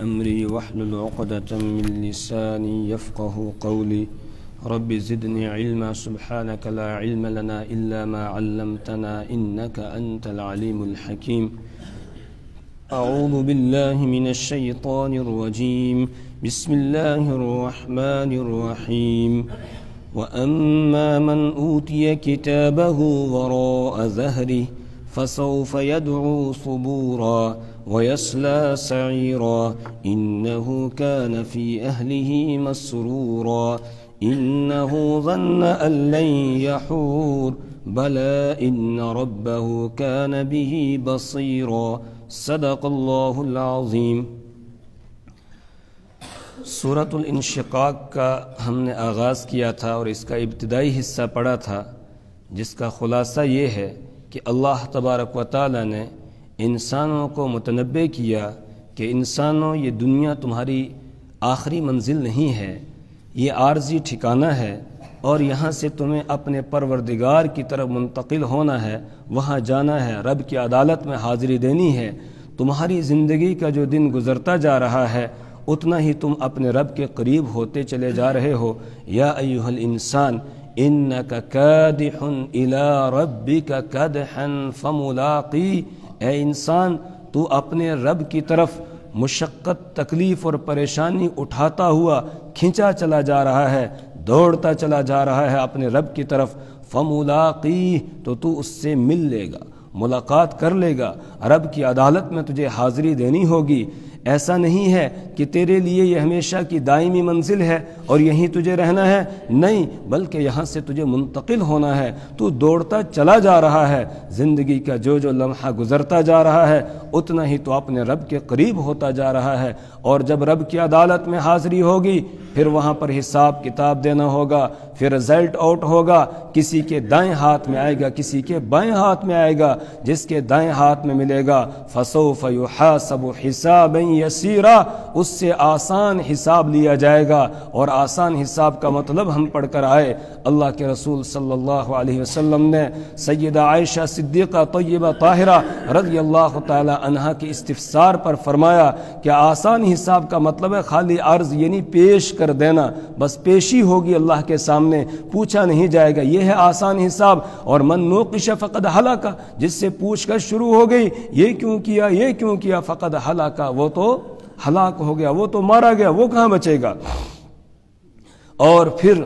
أمري واحلل عقدة من لساني يفقه قولي رب زدني علما سبحانك لا علم لنا إلا ما علمتنا إنك أنت العليم الحكيم أعوذ بالله من الشيطان الرجيم بسم الله الرحمن الرحيم وأما من أوتي كتابه وراء ظهره فسوف يدعو ثبورا ويصلى سعيرا إنه كان في أهله مسرورا إنه ظن أن لن يحور بلى إن ربه كان به بصيرا صدق اللہ العظیم۔ سورۃ الانشقاق کا ہم نے آغاز کیا تھا اور اس کا ابتدائی حصہ پڑھا تھا، جس کا خلاصہ یہ ہے کہ اللہ تبارک و تعالی نے انسانوں کو متنبع کیا کہ انسانوں، یہ دنیا تمہاری آخری منزل نہیں ہے، یہ عارضی ٹھکانہ ہے اور یہاں سے تمہیں اپنے پروردگار کی طرف منتقل ہونا ہے، وہاں جانا ہے، رب کی عدالت میں حاضری دینی ہے۔ تمہاری زندگی کا جو دن گزرتا جا رہا ہے اتنا ہی تم اپنے رب کے قریب ہوتے چلے جا رہے ہو۔ یا ایھا الانسان انک کادح الی ربک کدحا فملاقی، اے انسان تو اپنے رب کی طرف مشقت، تکلیف اور پریشانی اٹھاتا ہوا کھنچا چلا جا رہا ہے، دوڑتا چلا جا رہا ہے اپنے رب کی طرف۔ فملاقی، تو اس سے مل لے گا، ملاقات کر لے گا، رب کی عدالت میں تجھے حاضری دینی ہوگی۔ ایسا نہیں ہے کہ تیرے لیے یہ ہمیشہ کی دائمی منزل ہے اور یہیں تجھے رہنا ہے، نہیں، بلکہ یہاں سے تجھے منتقل ہونا ہے۔ تو دوڑتا چلا جا رہا ہے، زندگی کا جو لمحہ گزرتا جا رہا ہے اتنا ہی تو اپنے رب کے قریب ہوتا جا رہا ہے، اور جب رب کی عدالت میں حاضری ہوگی پھر وہاں پر حساب کتاب دینا ہوگا، پھر رزلٹ آؤٹ ہوگا، کسی کے دائیں ہاتھ میں آئے گا، کسی کے بائیں ہاتھ میں آئے گا۔ جس کے دائیں ہاتھ میں ملے گا فسوف یحاسب حسابا یسیرا، اس سے آسان حساب لیا جائے گا، اور آسان حساب کا مطلب ہم پڑھ کر آئے، اللہ کے رسول صلی اللہ علیہ وسلم نے سیدہ عائشہ صدیقہ طیبہ طاہرہ رضی اللہ تعالی عنہا کے استفسار پر فرمایا کہ آسان حساب کا مطلب ہے خالی عرض، یعنی پیش کر دینا، بس پیشی ہوگی اللہ کے سامنے، پوچھا نہیں جائے گا، یہ ہے آسان حساب۔ اور من نوقش فقد ہلاک، جس سے پوچھ کر شروع ہو گئی یہ کیوں کیا، یہ کیوں کیا، فقد ہلاک، وہ تو ہلاک ہو گیا، وہ تو مارا گیا، وہ کہاں بچے گا۔ اور پھر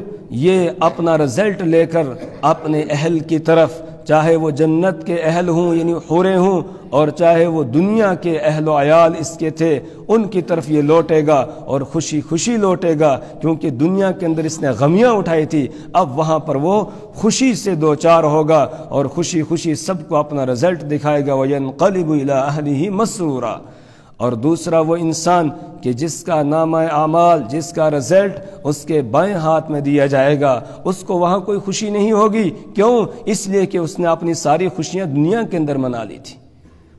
یہ اپنا رزلٹ لے کر اپنے اہل کی طرف، چاہے وہ جنت کے اہل ہوں یعنی حوریں ہوں، اور چاہے وہ دنیا کے اہل و عیال اس کے تھے، ان کی طرف یہ لوٹے گا اور خوشی خوشی لوٹے گا، کیونکہ دنیا کے اندر اس نے غمیاں اٹھائی تھی، اب وہاں پر وہ خوشی سے دوچار ہوگا اور خوشی خوشی سب کو اپنا رزلٹ دکھائے گا۔ وَيَنْقَلِبُ إِلَىٰ أَهْلِهِ مَسْرُورًا۔ اور دوسرا وہ انسان کہ جس کا نامہ اعمال، جس کا رزلٹ اس کے بائیں ہاتھ میں دیا جائے گا، اس کو وہاں کوئی خوشی نہیں ہوگی، کیوں؟ اس لیے کہ اس نے اپنی ساری خوشیاں دنیا کے اندر منا لی تھی،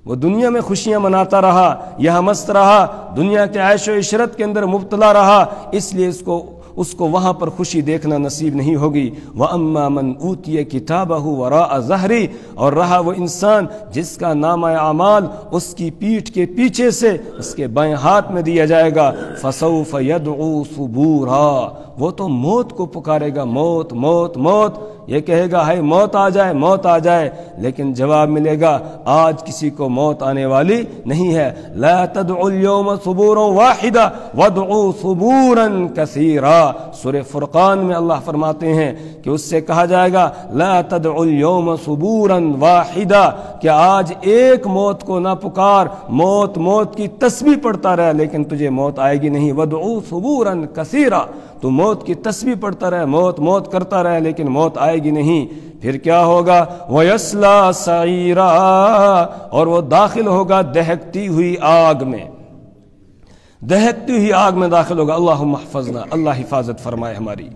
وہ دنیا میں خوشیاں مناتا رہا، یہاں مست رہا، دنیا کے عیش و عشرت کے اندر مبتلا رہا، اس لیے اس کو وہاں پر خوشی دیکھنا نصیب نہیں ہوگی۔ وَأَمَّا مَنْ أُوتِيَ كِتَابَهُ وَرَاءَ ظَهْرِهِ، اور رہا وہ انسان جس کا نامہ اعمال اس کی پیٹھ کے پیچھے سے اس کے بائیں ہاتھ میں دیا جائے گا، فَسَوْفَ يَدْعُو ثُبُورًا، وہ تو موت کو پکارے گا، موت موت موت، یہ کہے گا ہائے موت آ جائے، موت آ جائے، لیکن جواب ملے گا آج کسی کو موت آنے والی نہیں ہے۔ لَا تَدْعُوا الْيَوْمَ ثُبُورًا وَاحِدًا وَادْعُوا ثُبُورًا كَثِيرًا۔ سورہ فرقان میں اللہ فرماتے ہیں کہ اس سے کہا جائے گا لَا تَدْعُوا الْيَوْمَ ثُبُورًا وَاحِدًا، کہ آج ایک موت کو نہ پکار، موت موت کی تسبیح پڑھتا رہے لیکن تجھے موت آئے گی نہیں۔ وَادْعُوا ثُبُورًا كَثِيرًا، تو موت کی تسبیح پڑھتا رہے، موت موت کرتا رہے لیکن موت آئے گی نہیں۔ پھر کیا ہوگا؟ وَيَصْلَىٰ سَعِيرًا، اور وہ داخل ہوگا دہکتی ہوئی آگ میں، دہکتی ہوئی آگ میں داخل ہوگا۔ اللہم احفظنا، اللہ حفاظت فرمائے ہماری۔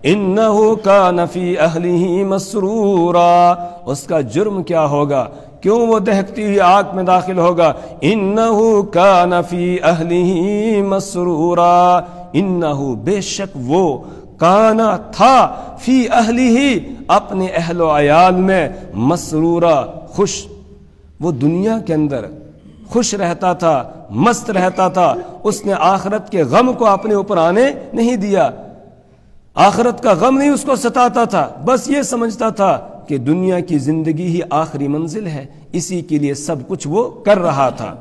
اِنَّهُ كَانَ فِي أَهْلِهِ مَسْرُورًا، اس کا جرم کیا ہوگا، کیوں وہ دہکتی ہوئی آگ میں داخل ہوگا؟ اِنَّهُ كَانَ فِي أَهْلِهِ مَسْرُورًا، اِنَّهُ، بے شک وہ، کانا تھا، فی اہلہ، اپنے اہل و عیال میں، مسرورا، خوش، وہ دنیا کے اندر خوش رہتا تھا، مست رہتا تھا، اس نے آخرت کے غم کو اپنے اوپر آنے نہیں دیا، آخرت کا غم نہیں اس کو ستاتا تھا، بس یہ سمجھتا تھا کہ دنیا کی زندگی ہی آخری منزل ہے، اسی کے لیے سب کچھ وہ کر رہا تھا۔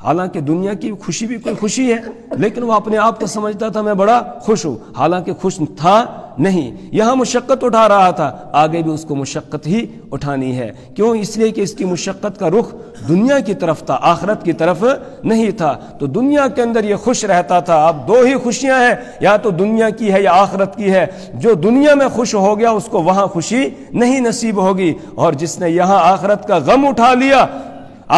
حالانکہ دنیا کی خوشی بھی کوئی خوشی ہے، لیکن وہ اپنے آپ کو سمجھتا تھا میں بڑا خوش ہوں، حالانکہ خوش تھا نہیں، یہاں مشقت اٹھا رہا تھا، آگے بھی اس کو مشقت ہی اٹھانی ہے۔ کیوں؟ اس لیے کہ اس کی مشقت کا رخ دنیا کی طرف تھا، آخرت کی طرف نہیں تھا۔ تو دنیا کے اندر یہ خوش رہتا تھا۔ اب دو ہی خوشیاں ہیں، یا تو دنیا کی ہے یا آخرت کی ہے۔ جو دنیا میں خوش ہو گیا اس کو وہاں خوشی نہیں نصیب ہوگی، اور جس نے یہاں آخرت کا غم اٹھا لیا،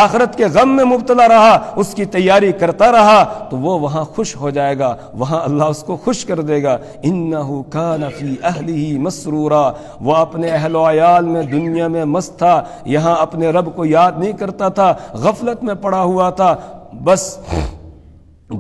آخرت کے غم میں مبتلا رہا، اس کی تیاری کرتا رہا، تو وہ وہاں خوش ہو جائے گا، وہاں اللہ اس کو خوش کر دے گا۔ انہ کان فی اہلہ مسرورا، وہ اپنے اہل و عیال میں دنیا میں مست تھا، یہاں اپنے رب کو یاد نہیں کرتا تھا، غفلت میں پڑا ہوا تھا، بس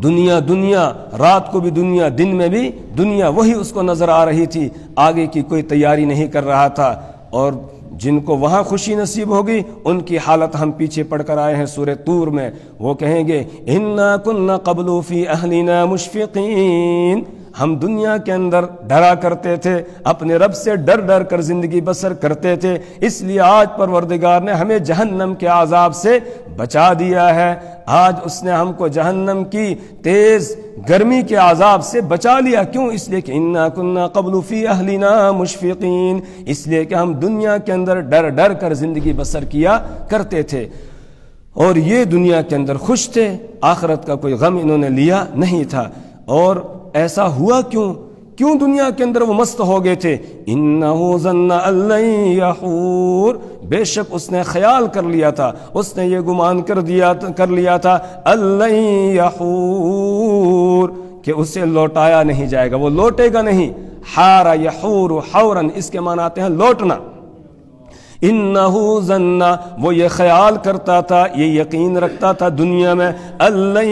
دنیا دنیا، رات کو بھی دنیا، دن میں بھی دنیا، وہی اس کو نظر آ رہی تھی، آگے کی کوئی تیاری نہیں کر رہا تھا۔ اور جن کو وہاں خوشی نصیب ہوگی ان کی حالت ہم پیچھے پڑھ کر آئے ہیں سورہ طور میں، وہ کہیں گے اِنَّا كُنَّا قَبْلُ فِي أَهْلِنَا مُشْفِقِينَ، ہم دنیا کے اندر ڈرا کرتے تھے، اپنے رب سے ڈر ڈر کر زندگی بسر کرتے تھے، اس لیے آج پروردگار نے ہمیں جہنم کے عذاب سے بچا دیا ہے، آج اس نے ہم کو جہنم کی تیز گرمی کے عذاب سے بچا لیا۔ کیوں؟ اس لیے کہ اِنَّا كُنَّا قَبْلُ فِي أَهْلِنَا مُشْفِقِينَ، اس لیے کہ ہم دنیا کے اندر ڈر ڈر کر زندگی بسر کیا کرتے تھے، اور یہ دنیا کے اندر خوش تھے، آخرت کا کوئی غم انہوں نے لیا نہیں تھا۔ اور ایسا ہوا کیوں دنیا کے اندر وہ مست ہو گئے تھے؟ انہو ظن ان لن یحور، بے شک اس نے خیال کر لیا تھا، اس نے یہ گمان کر لیا تھا ان لن یحور، کہ اسے لوٹایا نہیں جائے گا، وہ لوٹے گا نہیں۔ حار یحور حورا، اس کے معنی آتے ہیں لوٹنا۔ انہو ظن، وہ یہ خیال کرتا تھا، یہ یقین رکھتا تھا دنیا میں، ان لن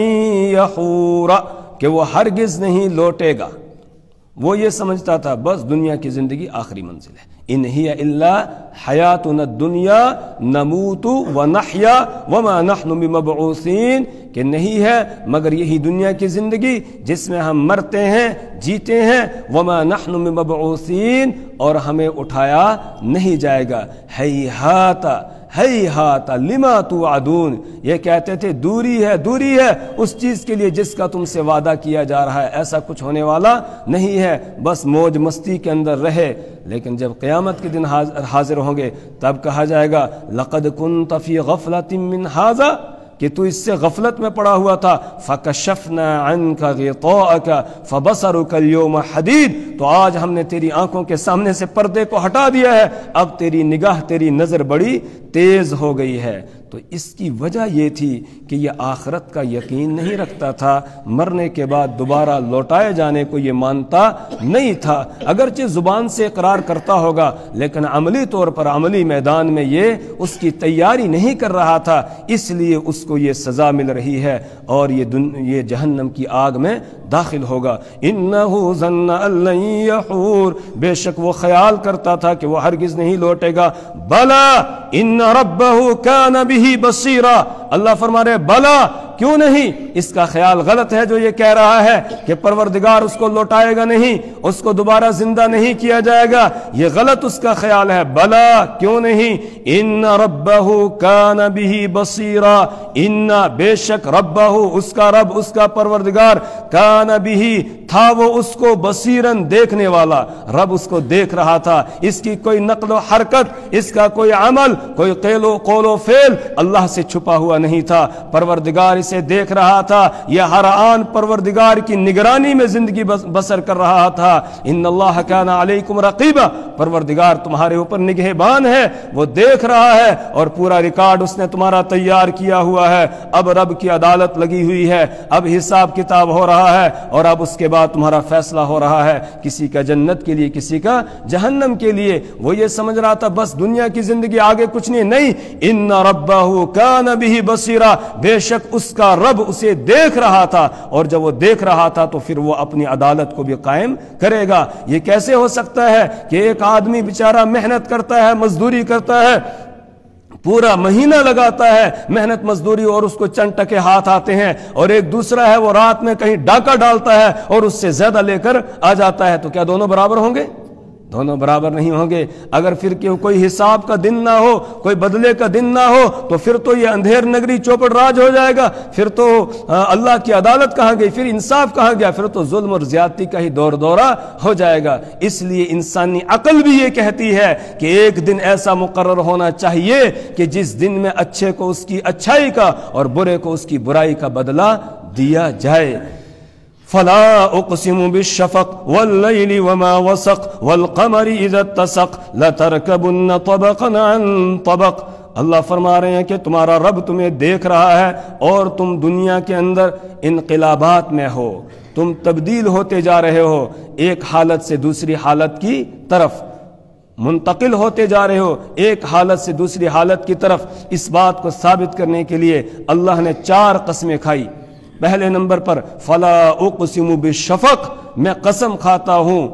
یحور، کہ وہ ہرگز نہیں لوٹے گا، وہ یہ سمجھتا تھا بس دنیا کی زندگی آخری منزل ہے۔ ان ہی الا حیاتنا الدنیا نموت ونحیا وما نحن بمبعوثین، کہ نہیں ہے مگر یہی دنیا کی زندگی جس میں ہم مرتے ہیں، جیتے ہیں، وما نحن بمبعوثین، اور ہمیں اٹھایا نہیں جائے گا۔ ہیہات ہیہات لما توعدون، یہ کہتے تھے دوری ہے اس چیز کے لیے جس کا تم سے وعدہ کیا جا رہا ہے، ایسا کچھ ہونے والا نہیں ہے، بس موج مستی کے اندر رہے۔ لیکن جب قیامت کے دن حاضر ہوں گے تب کہا جائے گا لقد كنت في غفلة من هذا، کہ تو اس سے غفلت میں پڑا ہوا تھا، فَكَشَفْنَا عَنْكَ غِطَاءَكَ فَبَصَرُكَ الْيَوْمَ حَدِيدٌ، تو آج ہم نے تیری آنکھوں کے سامنے سے پردے کو ہٹا دیا ہے، اب تیری نگاہ، تیری نظر بڑی تیز ہو گئی ہے۔ تو اس کی وجہ یہ تھی کہ یہ آخرت کا یقین نہیں رکھتا تھا، مرنے کے بعد دوبارہ لوٹائے جانے کو یہ مانتا نہیں تھا، اگرچہ زبان سے اقرار کرتا ہوگا لیکن عملی طور پر عملی میدان میں یہ اس کی تیاری نہیں کر رہا تھا، اس لیے اس کو یہ سزا مل رہی ہے اور یہ جہنم کی آگ میں داخل ہوگا۔ انہو ظن ان لن یحور، بے شک وہ خیال کرتا تھا کہ وہ ہرگز نہیں لوٹے گا۔ بلا ان ربہ کان بہ بصیرا، اللہ فرما رہے بلا، کیوں نہیں؟ اس کا خیال غلط ہے جو یہ کہہ رہا ہے کہ پروردگار اس کو لوٹائے گا نہیں، اس کو دوبارہ زندہ نہیں کیا جائے گا، یہ غلط اس کا خیال ہے۔ بلا، کیوں نہیں؟ ان ربہ کان بہ بصیرا، ان بے شک ربہ، اس کا رب، اس کا پروردگار، کان بہ تھا وہ اس کو بصیرن دیکھنے والا، رب اس کو دیکھ رہا تھا، اس کی کوئی نقل و حرکت، اس کا کوئی عمل، کوئی قول و فعل اللہ سے چھپا ہوا نہیں تھا، پروردگار اسے دیکھ رہا تھا، یہ ہر آن پروردگار کی نگرانی میں زندگی بسر کر رہا تھا۔ ان اللہ کان علیکم رقیبا، پروردگار تمہارے اوپر نگہبان ہے، وہ دیکھ رہا ہے اور پورا ریکارڈ اس نے تمہارا تیار کیا ہوا ہے۔ اب رب کی عدالت لگی ہوئی ہے، اب حساب کتاب ہو رہا ہے اور اب اس کے بعد تمہارا فیصلہ ہو رہا ہے، کسی کا جنت کے لیے، کسی کا جہنم کے لیے۔ وہ یہ سمجھ رہا تھا بس دنیا کی زندگی، آگے کچھ نہیں۔ ان ربہ کان بہ بصیرا، بے شک اس کا رب اسے دیکھ رہا تھا، اور جب وہ دیکھ رہا تھا تو پھر وہ اپنی عدالت کو بھی قائم کرے گا۔ یہ کیسے ہو سکتا ہے کہ ایک آدمی بیچارہ محنت کرتا ہے، مزدوری کرتا ہے، پورا مہینہ لگاتا ہے محنت مزدوری اور اس کو چند ٹکے ہاتھ آتے ہیں، اور ایک دوسرا ہے وہ رات میں کہیں ڈاکہ ڈالتا ہے اور اس سے زیادہ لے کر آ جاتا ہے، تو کیا دونوں برابر ہوں گے؟ دونوں برابر نہیں ہوں گے۔ اگر پھر کوئی حساب کا دن نہ ہو، کوئی بدلے کا دن نہ ہو، تو پھر تو یہ اندھیر نگری چوپٹ راج ہو جائے گا، پھر تو اللہ کی عدالت کہاں گئی، پھر انصاف کہاں گیا، پھر تو ظلم اور زیادتی کا ہی دور دورہ ہو جائے گا۔ اس لیے انسانی عقل بھی یہ کہتی ہے کہ ایک دن ایسا مقرر ہونا چاہیے کہ جس دن میں اچھے کو اس کی اچھائی کا اور برے کو اس کی برائی کا بدلہ دیا جائے۔ فلا اقسم بالشفق واللیل وما وسق والقمر اذا اتسق لترکبن طبقا عن طبق۔ اللہ فرما رہے ہیں کہ تمہارا رب تمہیں دیکھ رہا ہے اور تم دنیا کے اندر انقلابات میں ہو، تم تبدیل ہوتے جا رہے ہو، ایک حالت سے دوسری حالت کی طرف منتقل ہوتے جا رہے ہو، ایک حالت سے دوسری حالت کی طرف۔ اس بات کو ثابت کرنے کے لیے اللہ نے 4 قسمیں کھائی۔ پہلے نمبر پر فلا اقسم بالشفق، میں قسم کھاتا ہوں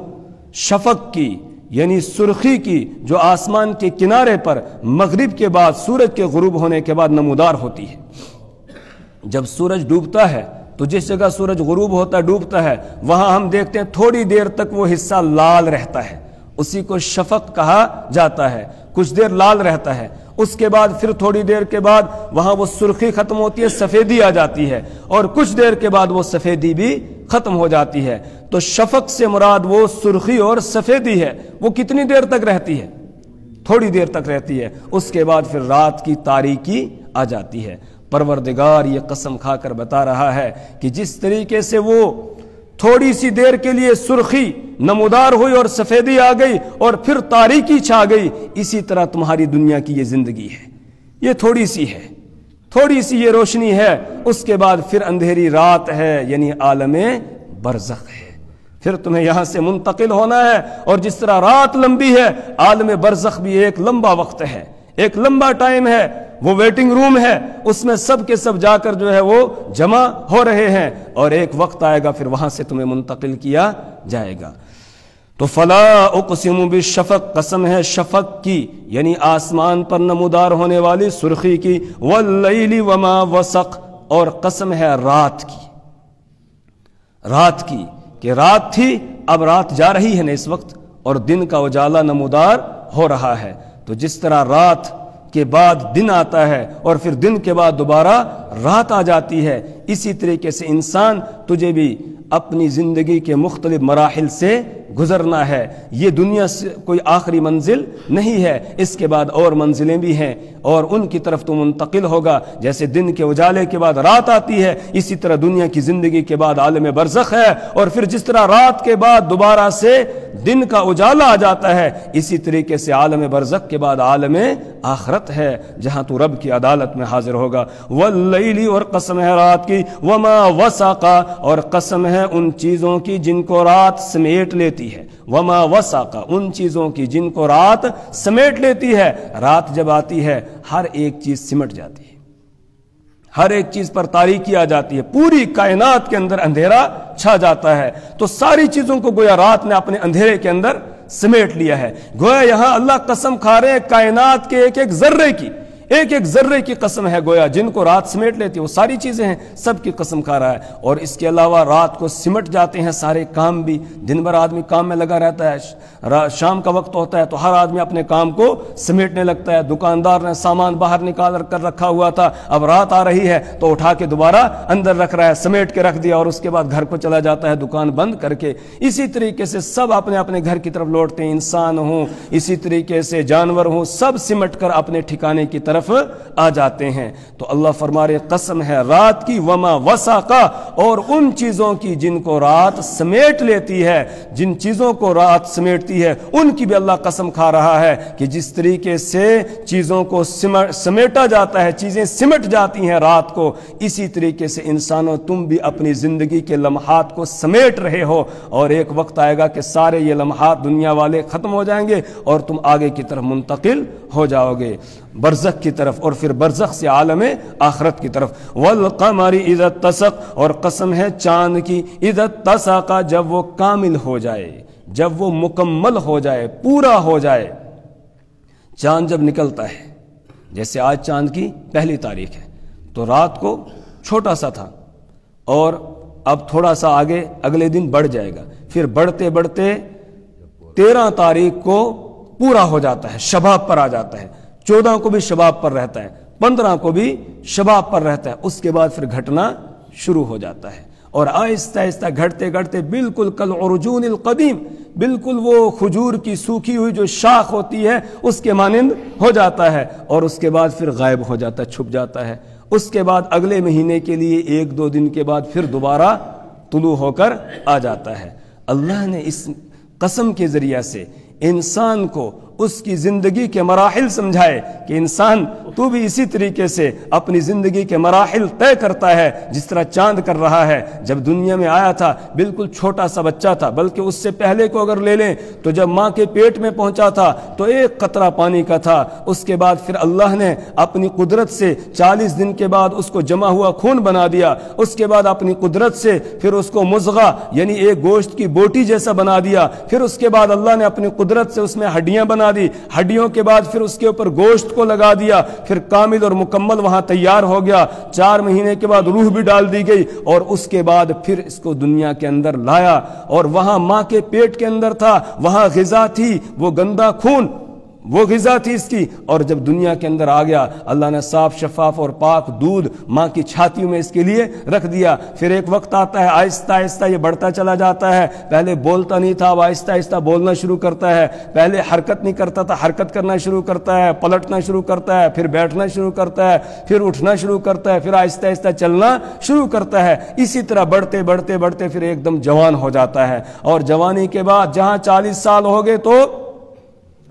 شفق کی، یعنی سرخی کی، جو آسمان کے کنارے پر مغرب کے بعد سورج کے غروب ہونے کے بعد نمودار ہوتی ہے۔ جب سورج ڈوبتا ہے تو جس جگہ سورج غروب ہوتا ہے، ڈوبتا ہے، وہاں ہم دیکھتے ہیں تھوڑی دیر تک وہ حصہ لال رہتا ہے، اسی کو شفق کہا جاتا ہے، کچھ دیر لال رہتا ہے۔ اس کے بعد پھر تھوڑی دیر کے بعد وہاں وہ سرخی ختم ہوتی ہے، سفیدی آ جاتی ہے، اور کچھ دیر کے بعد وہ سفیدی بھی ختم ہو جاتی ہے۔ تو شفق سے مراد وہ سرخی اور سفیدی ہے۔ وہ کتنی دیر تک رہتی ہے؟ تھوڑی دیر تک رہتی ہے، اس کے بعد پھر رات کی تاریکی آ جاتی ہے۔ پروردگار یہ قسم کھا کر بتا رہا ہے کہ جس طریقے سے وہ تھوڑی سی دیر کے لیے سرخی نمودار ہوئی اور سفیدی آ گئی اور پھر تاریکی چھا گئی، اسی طرح تمہاری دنیا کی یہ زندگی ہے، یہ تھوڑی سی ہے، تھوڑی سی یہ روشنی ہے، اس کے بعد پھر اندھیری رات ہے، یعنی عالم برزخ ہے۔ پھر تمہیں یہاں سے منتقل ہونا ہے، اور جس طرح رات لمبی ہے، عالم برزخ بھی ایک لمبا وقت ہے، ایک لمبا ٹائم ہے، وہ ویٹنگ روم ہے، اس میں سب کے سب جا کر جو ہے وہ جمع ہو رہے ہیں، اور ایک وقت آئے گا پھر وہاں سے تمہیں منتقل کیا جائے گا۔ تو فلا اقسم بالشفق، قسم ہے شفق کی، یعنی آسمان پر نمودار ہونے والی سرخی کی، واللیل وما وسق، اور قسم ہے رات کی، رات کی کہ رات تھی، اب رات جا رہی ہے نا اس وقت، اور دن کا اجالا نمودار ہو رہا ہے۔ تو جس طرح رات کے بعد دن آتا ہے اور پھر دن کے بعد دوبارہ رات آ جاتی ہے، اسی طریقے سے انسان تجھے بھی اپنی زندگی کے مختلف مراحل سے گزرنا ہے۔ یہ دنیا سے کوئی آخری منزل نہیں ہے، اس کے بعد اور منزلیں بھی ہیں، اور ان کی طرف تو منتقل ہوگا۔ جیسے دن کے اجالے کے بعد رات آتی ہے، اسی طرح دنیا کی زندگی کے بعد عالم برزخ ہے، اور پھر جس طرح رات کے بعد دوبارہ سے دن کا اجالا آ جاتا ہے، اسی طریقے سے عالم برزخ کے بعد عالم آخرت ہے، جہاں تو رب کی عدالت میں حاضر ہوگا۔ واللیل، اور قسم ہے رات کی، وما وسقا، اور قسم ہے ان چیزوں کی جن کو رات سمیٹ لیتی ہے، وما وسقا، ان چیزوں کی جن کو رات سمیٹ لیتی ہے۔ رات جب آتی ہے ہر ایک چیز سمٹ جاتی ہے، ہر ایک چیز پر تاریکی آ جاتی ہے، پوری کائنات کے اندر اندھیرا چھا جاتا ہے۔ تو ساری چیزوں کو گویا رات نے اپنے اندھیرے کے اندر سمیٹ لیا ہے۔ گویا یہاں اللہ قسم کھا رہے ہیں کائنات کے ایک ایک ذرے کی، ایک ایک ذرے کی قسم ہے، گویا جن کو رات سمیٹ لیتی ہے وہ ساری چیزیں ہیں، سب کی قسم کھا رہا ہے۔ اور اس کے علاوہ رات کو سمٹ جاتے ہیں سارے کام بھی، دن بھر آدمی کام میں لگا رہتا ہے، شام کا وقت ہوتا ہے تو ہر آدمی اپنے کام کو سمیٹنے لگتا ہے۔ دکاندار نے سامان باہر نکال کر رکھا ہوا تھا، اب رات آ رہی ہے تو اٹھا کے دوبارہ اندر رکھ رہا ہے، سمیٹ کے رکھ دیا، اور اس کے بعد گھر کو چلا جاتا ہے دکان بند کر کے۔ اسی طریقے سے سب اپنے اپنے گھر کی طرف لوٹتے ہیں، انسان ہوں، اسی طریقے سے جانور ہوں، سب سمٹ کر اپنے ٹھکانے کی طرف آ جاتے ہیں۔ تو اللہ فرما رہے قسم ہے رات کی، وما وسقا، اور ان چیزوں کی جن کو رات سمیٹ لیتی ہے، جن چیزوں کو رات سمیٹتی ہے ان کی بھی اللہ قسم کھا رہا ہے کہ جس طریقے سے چیزوں کو سمیٹا جاتا ہے، چیزیں سمٹ جاتی ہیں رات کو، اسی طریقے سے انسانوں تم بھی اپنی زندگی کے لمحات کو سمیٹ رہے ہو، اور ایک وقت آئے گا کہ سارے یہ لمحات دنیا والے ختم ہو جائیں گے اور تم آگے کی طرف منتقل ہو جاؤ گے، برزخ کی طرف، اور پھر برزخ سے عالم آخرت کی طرف۔ والقمر اذا اتسق، اور قسم ہے چاند کی، اذا اتسق، جب وہ کامل ہو جائے، جب وہ مکمل ہو جائے، پورا ہو جائے۔ چاند جب نکلتا ہے، جیسے آج چاند کی پہلی تاریخ ہے تو رات کو چھوٹا سا تھا اور اب تھوڑا سا آگے اگلے دن بڑھ جائے گا، پھر بڑھتے بڑھتے 13 تاریخ کو پورا ہو جاتا ہے، شباب پر آ جاتا ہے، 14 کو بھی شباب پر رہتا ہے، 15 کو بھی شباب پر رہتا ہے، اس کے بعد پھر گھٹنا شروع ہو جاتا ہے اور آہستہ آہستہ گھٹتے گھٹتے بالکل کالعرجون القدیم، بالکل وہ کھجور کی سوکھی ہوئی جو شاخ ہوتی ہے اس کے مانند ہو جاتا ہے اور اس کے بعد پھر غائب ہو جاتا ہے، چھپ جاتا ہے۔ اس کے بعد اگلے مہینے کے لیے 1-2 دن کے بعد پھر دوبارہ طلوع ہو کر آ جاتا ہے۔ اللہ نے اس قسم کے ذریعے سے انسان کو اس کی زندگی کے مراحل سمجھائے کہ انسان تو بھی اسی طریقے سے اپنی زندگی کے مراحل طے کرتا ہے جس طرح چاند کر رہا ہے۔ جب دنیا میں آیا تھا بالکل چھوٹا سا بچہ تھا، بلکہ اس سے پہلے کو اگر لے لیں تو جب ماں کے پیٹ میں پہنچا تھا تو 1 قطرہ پانی کا تھا، اس کے بعد پھر اللہ نے اپنی قدرت سے 40 دن کے بعد اس کو جمع ہوا خون بنا دیا، اس کے بعد اپنی قدرت سے پھر اس کو مضغہ یعنی ایک گوشت کی بوٹی جیسا بنا دیا، پھر اس کے بعد اللہ نے اپنی قدرت سے اس میں ہڈیاں بنا دی، ہڈیوں کے بعد پھر اس کے اوپر گوشت کو لگا دیا، پھر کامل اور مکمل وہاں تیار ہو گیا۔ 4 مہینے کے بعد روح بھی ڈال دی گئی اور اس کے بعد پھر اس کو دنیا کے اندر لایا اور وہاں ماں کے پیٹ کے اندر تھا، وہاں غذا تھی، وہ گندا خون وہ غذا تھی اس کی، اور جب دنیا کے اندر آ گیا اللہ نے صاف شفاف اور پاک دودھ ماں کی چھاتیوں میں اس کے لیے رکھ دیا۔ پھر ایک وقت آتا ہے آہستہ آہستہ یہ بڑھتا چلا جاتا ہے، پہلے بولتا نہیں تھا اب آہستہ آہستہ بولنا شروع کرتا ہے، پہلے حرکت نہیں کرتا تھا حرکت کرنا شروع کرتا ہے، پلٹنا شروع کرتا ہے، پھر بیٹھنا شروع کرتا ہے، پھر اٹھنا شروع کرتا ہے، پھر آہستہ آہستہ چلنا شروع کرتا ہے۔ اسی طرح بڑھتے بڑھتے بڑھتے پھر ایک دم جوان ہو جاتا ہے، اور جوانی کے بعد جہاں 40 سال ہو گئے تو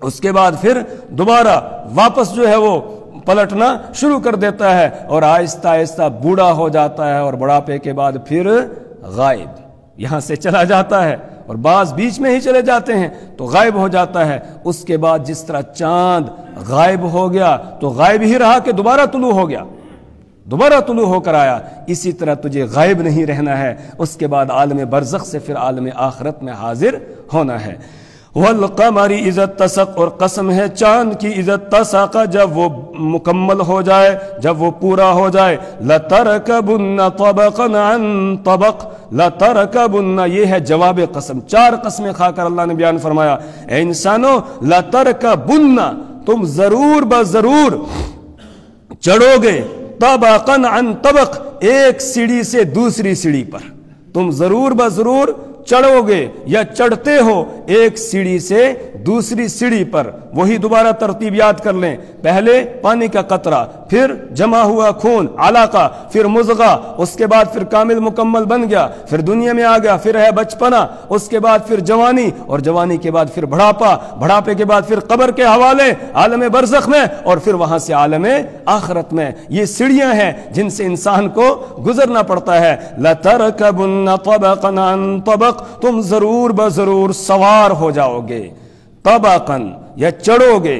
اس کے بعد پھر دوبارہ واپس جو ہے وہ پلٹنا شروع کر دیتا ہے اور آہستہ آہستہ بوڑھا ہو جاتا ہے، اور بڑھاپے کے بعد پھر غائب یہاں سے چلا جاتا ہے، اور بعض بیچ میں ہی چلے جاتے ہیں تو غائب ہو جاتا ہے۔ اس کے بعد جس طرح چاند غائب ہو گیا تو غائب ہی رہا کہ دوبارہ طلوع ہو گیا، دوبارہ طلوع ہو کر آیا، اسی طرح تجھے غائب نہیں رہنا ہے، اس کے بعد عالم برزخ سے پھر عالم آخرت میں حاضر ہونا ہے۔ والقمر اذا اتسق، اور قسم ہے چاند کی، اذا اتسق جب وہ مکمل ہو جائے، جب وہ پورا ہو جائے، لترکبن طبقا عن طبق، لترکبن یہ ہے جواب قسم، 4 قسمیں کھا کر اللہ نے بیان فرمایا اے انسانو لترکبن تم ضرور بضرور چڑھو گے، طبقا عن طبق ایک سیڑھی سے دوسری سیڑھی پر، تم ضرور بضرور چڑھو گے یا چڑھتے ہو ایک سیڑھی سے دوسری سیڑھی پر۔ وہی دوبارہ ترتیب یاد کر لیں، پہلے پانی کا قطرہ، پھر جمع ہوا خون علاقہ، پھر مضغہ، اس کے بعد پھر کامل مکمل بن گیا، پھر دنیا میں آ گیا، پھر ہے بچپنا، اس کے بعد پھر جوانی، اور جوانی کے بعد پھر بڑھاپا، بڑھاپے کے بعد پھر قبر کے حوالے عالم برزخ میں، اور پھر وہاں سے عالم آخرت میں۔ یہ سیڑھیاں ہیں جن سے انسان کو گزرنا پڑتا ہے۔ لَتَرْكَبُنَّ طَبَقًا عَن طَبَقٍ تم ضرور بضرور سوار ہو جاؤ گے، طبقاً یا چڑھو گے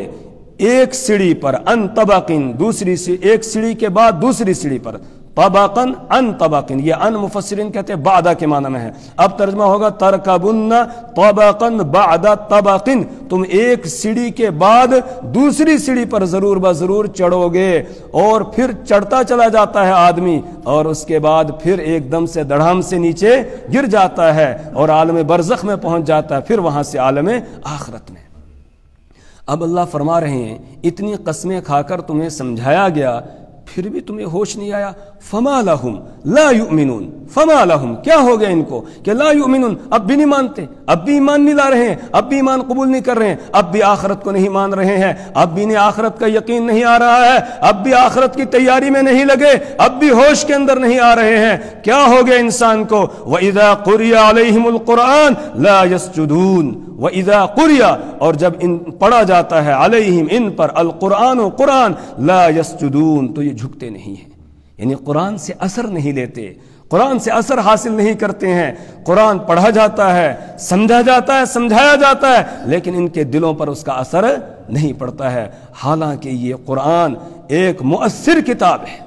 ایک سیڑھی پر، ان طبقن دوسری ایک سیڑھی کے بعد دوسری سیڑھی پر، طبقاً ان طبقن، یہ ان مفسرین کہتے ہیں بعدہ کے معنی میں ہے، اب ترجمہ ہوگا ترکبن طبقاً بعد طبقن، تم ایک سیڑھی کے بعد دوسری سیڑھی پر ضرور بضرور چڑھو گے، اور پھر چڑھتا چلا جاتا ہے آدمی، اور اس کے بعد پھر ایک دم سے دڑھام سے نیچے گر جاتا ہے اور عالم برزخ میں پہنچ جاتا ہے، پھر وہاں سے عالم آخرت میں۔ اب اللہ فرما رہے ہیں اتنی قسمیں کھا کر تمہیں سمجھایا گیا پھر بھی تمہیں ہوش نہیں آیا، فما لہم لا یؤمنون، فما لہم کیا ہو گیا ان کو کہ لا یؤمنون اب بھی نہیں مانتے، اب بھی ایمان نہیں لا رہے ہیں، اب بھی ایمان قبول نہیں کر رہے ہیں، اب بھی آخرت کو نہیں مان رہے ہیں، اب بھی انہیں آخرت کا یقین نہیں آ رہا ہے، اب بھی آخرت کی تیاری میں نہیں لگے، اب بھی ہوش کے اندر نہیں آ رہے ہیں۔ کیا ہو گیا انسان کو؟ وَإِذَا قُرِئَ عَلَيْهِمُ الْقُرْآنُ لَا يَسْجُدُونَ، وَإِذَا قُرِئَ اور جب ان پڑھا جاتا ہے علیہم ان پر القرآن و قرآن لا یسجدون تو یہ جھکتے نہیں ہیں، یعنی قرآن سے اثر نہیں لیتے، قرآن سے اثر حاصل نہیں کرتے ہیں۔ قرآن پڑھا جاتا ہے، سمجھا جاتا ہے، سمجھایا جاتا ہے، لیکن ان کے دلوں پر اس کا اثر نہیں پڑتا ہے، حالانکہ یہ قرآن ایک مؤثر کتاب ہے،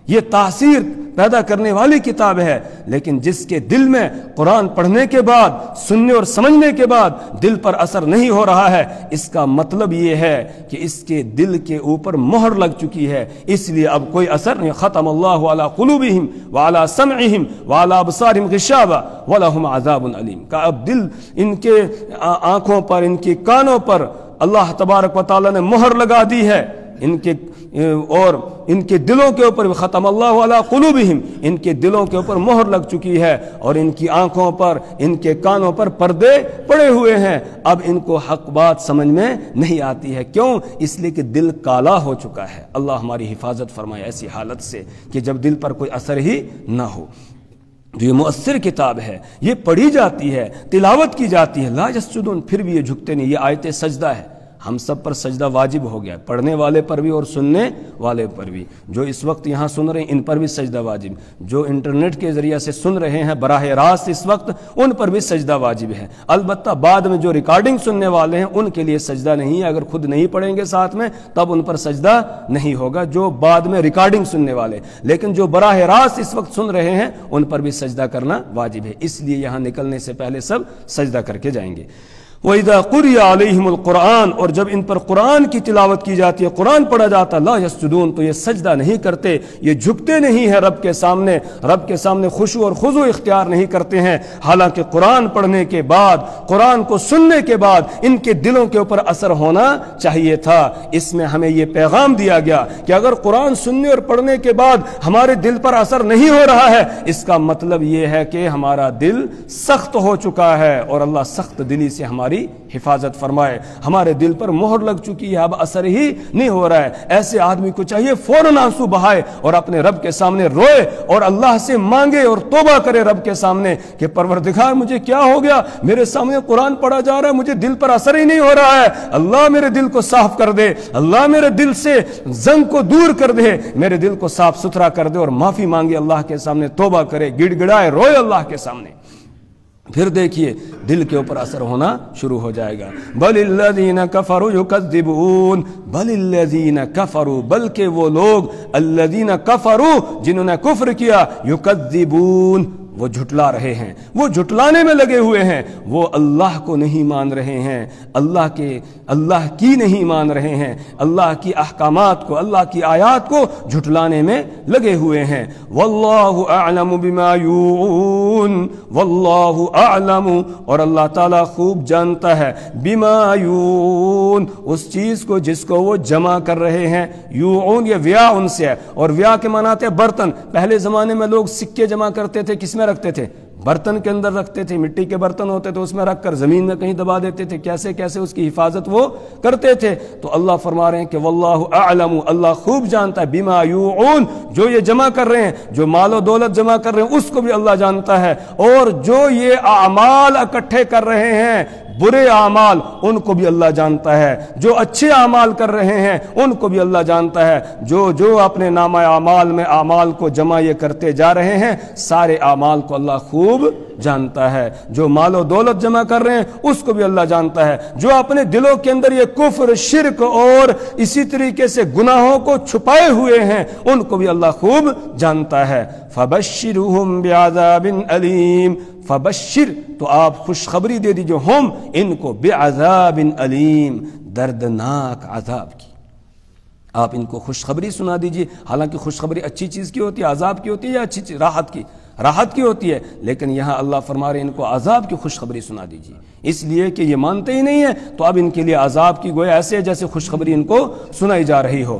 یہ تاثیر پیدا کرنے والی کتاب ہے، لیکن جس کے دل میں قرآن پڑھنے کے بعد، سننے اور سمجھنے کے بعد دل پر اثر نہیں ہو رہا ہے، اس کا مطلب یہ ہے کہ اس کے دل کے اوپر مہر لگ چکی ہے، اس لیے اب کوئی اثر نہیں۔ ختم اللہ علی قلوبہم وعلی سمعہم وعلی ابصارہم غشاوہ ولہم عذاب علیم، کہ اب دل، ان کے آنکھوں پر، ان کے کانوں پر اللہ تبارک و تعالی نے مہر لگا دی ہے، ان کے اور ان کے دلوں کے اوپر ختم اللہ علی قلوبہم، ان کے دلوں کے اوپر مہر لگ چکی ہے، اور ان کی آنکھوں پر، ان کے کانوں پر پردے پڑے ہوئے ہیں، اب ان کو حق بات سمجھ میں نہیں آتی ہے۔ کیوں؟ اس لیے کہ دل کالا ہو چکا ہے۔ اللہ ہماری حفاظت فرمائے ایسی حالت سے کہ جب دل پر کوئی اثر ہی نہ ہو۔ جو یہ مؤثر کتاب ہے، یہ پڑھی جاتی ہے، تلاوت کی جاتی ہے، لا یسجدون، پھر بھی یہ جھکتے نہیں۔ یہ آیت سجدہ ہے، ہم سب پر سجدہ واجب ہو گیا، پڑھنے والے پر بھی اور سننے والے پر بھی۔ جو اس وقت یہاں سن رہے ہیں ان پر بھی سجدہ واجب، جو انٹرنیٹ کے ذریعے سے سن رہے ہیں براہ راست اس وقت، ان پر بھی سجدہ واجب ہے۔ البتہ بعد میں جو ریکارڈنگ سننے والے ہیں ان کے لیے سجدہ نہیں ہے، اگر خود نہیں پڑھیں گے ساتھ میں تب ان پر سجدہ نہیں ہوگا، جو بعد میں ریکارڈنگ سننے والے، لیکن جو براہ راست اس وقت سن رہے ہیں ان پر بھی سجدہ کرنا واجب ہے، اس لیے یہاں نکلنے سے پہلے سب سجدہ کر کے جائیں گے۔ وَإِذَا قُرِئَ عَلَيْهِمُ الْقُرْآنُ، اور جب ان پر قرآن کی تلاوت کی جاتی ہے، قرآن پڑھا جاتا، لا یسجدون، تو یہ سجدہ نہیں کرتے، یہ جھکتے نہیں ہیں رب کے سامنے خشوع اور خضوع اختیار نہیں کرتے ہیں، حالانکہ قرآن پڑھنے کے بعد، قرآن کو سننے کے بعد ان کے دلوں کے اوپر اثر ہونا چاہیے تھا۔ اس میں ہمیں یہ پیغام دیا گیا کہ اگر قرآن سننے اور پڑھنے کے بعد ہمارے دل پر اثر نہیں ہو رہا ہے، اس کا مطلب یہ ہے کہ ہمارا دل سخت ہو چکا ہے، اور اللہ سخت دلی سے ہماری حفاظت فرمائے۔ ہمارے دل پر مہر لگ چکی ہے، اب اثر ہی نہیں ہو رہا ہے۔ ایسے آدمی کو چاہیے فوراً آنسو بہائے اور اپنے رب کے سامنے روئے اور اللہ سے مانگے اور توبہ کرے رب کے سامنے کہ پروردگار مجھے کیا ہو گیا، میرے سامنے قرآن پڑھا جا رہا ہے، مجھے دل پر اثر ہی نہیں ہو رہا ہے، اللہ میرے دل کو صاف کر دے، اللہ میرے دل سے زنگ کو دور کر دے، میرے دل کو صاف ستھرا کر دے، اور معافی مانگے اللہ کے سامنے، توبہ کرے، گڑ گڑائے، روئے اللہ کے سامنے۔ پھر دیکھیے دل کے اوپر اثر ہونا شروع ہو جائے گا۔ بل الذین کفروا یکذبون، بل الذین کفروا، بلکہ وہ لوگ، الذین کفروا، جنہوں نے کفر کیا، یکذبون، وہ جھٹلا رہے ہیں، وہ جھٹلانے میں لگے ہوئے ہیں، وہ اللہ کو نہیں مان رہے ہیں، اللہ کی نہیں مان رہے ہیں، اللہ کی احکامات کو، اللہ کی آیات کو جھٹلانے میں لگے ہوئے ہیں۔ واللہ اعلم بما یوعون، واللہ اعلم، اور اللہ تعالیٰ خوب جانتا ہے، بما یوعون، اس چیز کو جس کو وہ جمع کر رہے ہیں۔ یوعون یہ ویا ان سے ہے، اور ویا کے معنی آتے ہیں برتن۔ پہلے زمانے میں لوگ سکے جمع کرتے تھے، کس میں رکھتے تھے؟ برتن کے اندر رکھتے تھے، مٹی کے برتن ہوتے تھے، اس میں رکھ کر زمین میں کہیں دبا دیتے تھے، کیسے کیسے اس کی حفاظت وہ کرتے تھے۔ تو اللہ فرما رہے ہیں کہ واللہ اعلم، اللہ خوب جانتا ہے، بما یوعون، جو یہ جمع کر رہے ہیں، جو مال و دولت جمع کر رہے ہیں اس کو بھی اللہ جانتا ہے، اور جو یہ اعمال اکٹھے کر رہے ہیں، برے اعمال، ان کو بھی اللہ جانتا ہے، جو اچھے اعمال کر رہے ہیں ان کو بھی اللہ جانتا ہے، جو اپنے نامہ اعمال میں اعمال کو جمع یہ کرتے جا رہے ہیں، سارے اعمال کو اللہ خوب جانتا ہے۔ جو مال و دولت جمع کر رہے ہیں اس کو بھی اللہ جانتا ہے، جو اپنے دلوں کے اندر یہ کفر، شرک اور اسی طریقے سے گناہوں کو چھپائے ہوئے ہیں ان کو بھی اللہ خوب جانتا ہے۔ فبشرہم بعذاب علیم، فبشر، تو آپ خوشخبری دے دیجئے، ہم ان کو، بعذاب علیم، دردناک عذاب کی، آپ ان کو خوشخبری سنا دیجئے۔ حالانکہ خوشخبری اچھی چیز کی ہوتی ہے، عذاب کی ہوتی ہے، یا اچھی چیز راحت کی ہوتی ہے، لیکن یہاں اللہ فرما رہے ہیں ان کو عذاب کی خوشخبری سنا دیجئے، اس لیے کہ یہ مانتے ہی نہیں ہیں، تو اب ان کے لیے عذاب کی گویا ایسے جیسے خوشخبری ان کو سنائی جا رہی ہو۔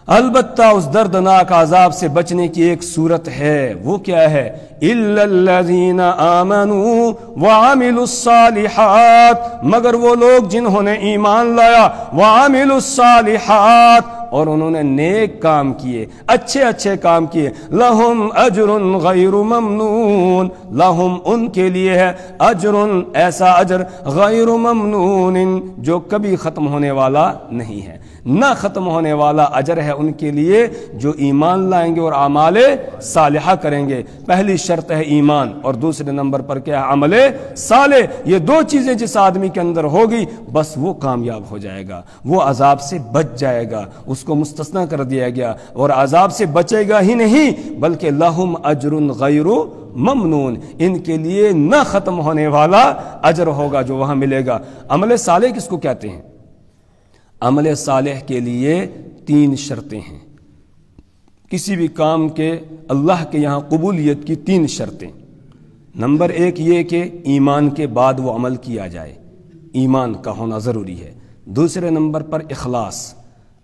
البتہ اس دردناک عذاب سے بچنے کی ایک صورت ہے، وہ کیا ہے؟ اِلَّا الَّذِينَ آمَنُوا وَعَمِلُوا الصَّالِحَاتِ، مگر وہ لوگ جنہوں نے ایمان لایا، وَعَمِلُوا الصَّالِحَاتِ، اور انہوں نے نیک کام کیے، اچھے کام کیے، لَهُمْ أَجْرٌ غَيْرُ مَمْنُونَ، لَهُمْ ان کے لیے ہے، اجر، ایسا اجر، غیر ممنون، جو کبھی ختم ہونے والا نہیں ہے، نہ ختم ہونے والا اجر ہے ان کے لیے جو ایمان لائیں گے اور اعمال صالحہ کریں گے۔ پہلی شرط ہے ایمان، اور دوسرے نمبر پر کیا ہے؟ عمل صالح۔ یہ دو چیزیں جس آدمی کے اندر ہوگی بس وہ کامیاب ہو جائے گا، وہ عذاب سے بچ جائے گا، اس کو مستثنا کر دیا گیا، اور عذاب سے بچے گا ہی نہیں بلکہ لہم اجر غیر ممنون، ان کے لیے نہ ختم ہونے والا اجر ہوگا جو وہاں ملے گا۔ عمل صالح کس کو کہتے ہیں؟ عمل صالح کے لیے 3 شرطیں ہیں۔ کسی بھی کام کے اللہ کے یہاں قبولیت کی 3 شرطیں۔ نمبر 1 یہ کہ ایمان کے بعد وہ عمل کیا جائے، ایمان کا ہونا ضروری ہے۔ دوسرے نمبر پر اخلاص،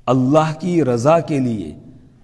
اللہ کی رضا کے لیے،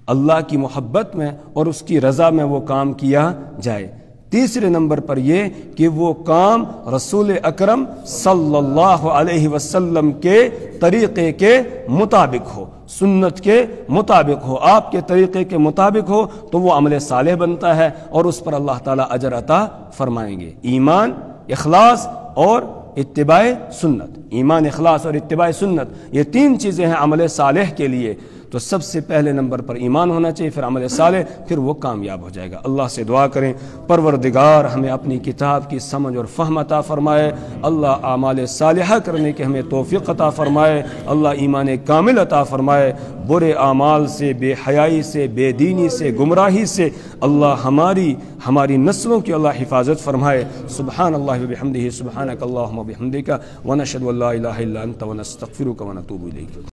اللہ کی محبت میں اور اس کی رضا میں وہ کام کیا جائے۔ تیسرے نمبر پر یہ کہ وہ کام رسول اکرم صلی اللہ علیہ وسلم کے طریقے کے مطابق ہو، سنت کے مطابق ہو، آپ کے طریقے کے مطابق ہو، تو وہ عمل صالح بنتا ہے اور اس پر اللہ تعالیٰ اجر عطا فرمائیں گے۔ ایمان، اخلاص اور اتباع سنت، ایمان، اخلاص اور اتباع سنت، یہ 3 چیزیں ہیں عمل صالح کے لیے۔ تو سب سے پہلے نمبر پر ایمان ہونا چاہیے، پھر عمل صالح، پھر وہ کامیاب ہو جائے گا۔ اللہ سے دعا کریں پروردگار ہمیں اپنی کتاب کی سمجھ اور فہم عطا فرمائے، اللہ اعمال صالحہ کرنے کے ہمیں توفیق عطا فرمائے، اللہ ایمان کامل عطا فرمائے، برے اعمال سے، بے حیائی سے، بے دینی سے، گمراہی سے اللہ ہماری نسلوں کی اللہ حفاظت فرمائے۔ سبحان اللہ وبحمدہ، سبحانک اللہم وبحمدک، ونشہد ان لا الہ الا انت، ونستغفرک ونتوب الیک۔